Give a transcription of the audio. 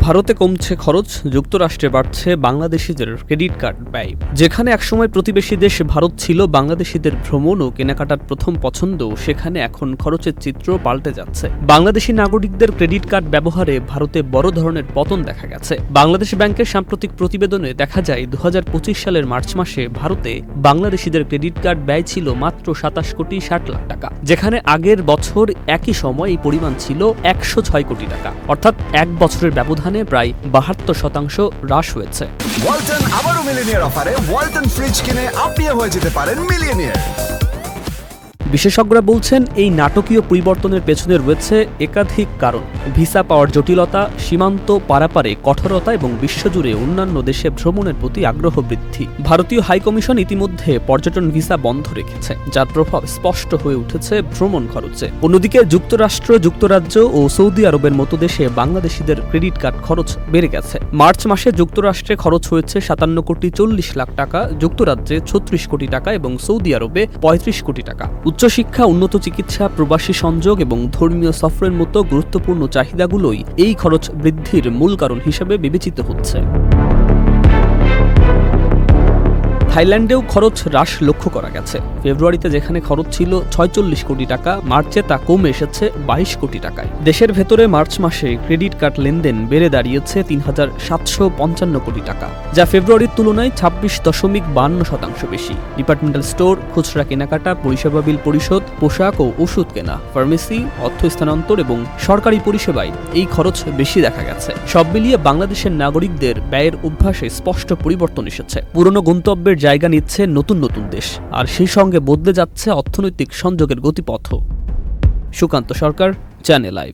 ভারতে কমছে খরচ, যুক্তরাষ্ট্রে বাড়ছে বাংলাদেশিদের ক্রেডিট কার্ড ব্যয়। যেখানে একসময় প্রতিবেশী দেশ ভারত ছিল বাংলাদেশিদের ভ্রমণ ও কেনাকাটার প্রথম পছন্দ, সেখানে এখন খরচের চিত্র পাল্টে যাচ্ছে। বাংলাদেশি নাগরিকদের ক্রেডিট কার্ড ব্যবহারে ভারতে বড় ধরনের পতন দেখা গেছে। বাংলাদেশ ব্যাংকের সাম্প্রতিক প্রতিবেদনে দেখা যায় ২০২৫ সালের মার্চ মাসে ভারতে বাংলাদেশিদের ক্রেডিট কার্ড ব্যয় ছিল মাত্র ২৭ কোটি ৬০ লাখ টাকা, যেখানে আগের বছর একই সময় এই পরিমাণ ছিল ১০৬ কোটি টাকা, অর্থাৎ এক বছরের ব্যবধানে প্রায় ৭২% হ্রাস হয়েছে। ওয়ালটন আবারও মিলিয়নিয়ার অফারে ওয়ালটন ফ্রিজ কিনে আপনিও হয়ে যেতে পারেন মিলিয়নিয়ার। বিশেষজ্ঞরা বলছেন, এই নাটকীয় পরিবর্তনের পেছনে রয়েছে একাধিক কারণ। ভিসা পাওয়ার জটিলতা, সীমান্ত পারাপারে কঠোরতা এবং বিশ্বজুড়ে অন্যান্য দেশে ভ্রমণের প্রতি আগ্রহ বৃদ্ধি। ভারতীয় হাইকমিশন ইতিমধ্যে পর্যটন ভিসা বন্ধ রেখেছে, যার প্রভাব স্পষ্ট হয়ে উঠেছে ভ্রমণ খরচে। অন্যদিকে যুক্তরাষ্ট্র, যুক্তরাজ্য ও সৌদি আরবের মতো দেশে বাংলাদেশিদের ক্রেডিট কার্ড খরচ বেড়ে গেছে। মার্চ মাসে যুক্তরাষ্ট্রে খরচ হয়েছে ৫৭ কোটি ৪০ লাখ টাকা, যুক্তরাজ্যে ৩৬ কোটি টাকা এবং সৌদি আরবে ৩৫ কোটি টাকা। উচ্চশিক্ষা, উন্নত চিকিৎসা, প্রবাসী সংযোগ এবং ধর্মীয় সফরের মতো গুরুত্বপূর্ণ চাহিদাগুলোই এই খরচ বৃদ্ধির মূল কারণ হিসেবে বিবেচিত হচ্ছে। থাইল্যান্ডেও খরচ হ্রাস লক্ষ্য করা গেছে। ফেব্রুয়ারিতে যেখানে খরচ ছিল ৪৬ কোটি টাকা, মার্চে তা কমে এসেছে ২২ কোটি টাকায়। দেশের ভেতরে মার্চ মাসে ক্রেডিট কার্ড লেনদেন বেড়ে দাঁড়িয়েছে ৩৭৫৫ কোটি টাকা, যা ফেব্রুয়ারির তুলনায় ২৬.৫২% বেশি। ডিপার্টমেন্টাল স্টোর, খুচরা কেনাকাটা, পরিষেবা বিল পরিশোধ, পোশাক ও ওষুধ কেনা, ফার্মেসি, অর্থ স্থানান্তর এবং সরকারি পরিষেবায় এই খরচ বেশি দেখা গেছে। সব মিলিয়ে বাংলাদেশের নাগরিকদের ব্যয়ের অভ্যাসে স্পষ্ট পরিবর্তন এসেছে। পুরনো গন্তব্যের জায়গা নিচ্ছে নতুন নতুন দেশ, আর সেই সঙ্গে বদলে যাচ্ছে অর্থনৈতিক সংযোগের গতিপথও। সুকান্ত সরকার, চ্যানেল আই।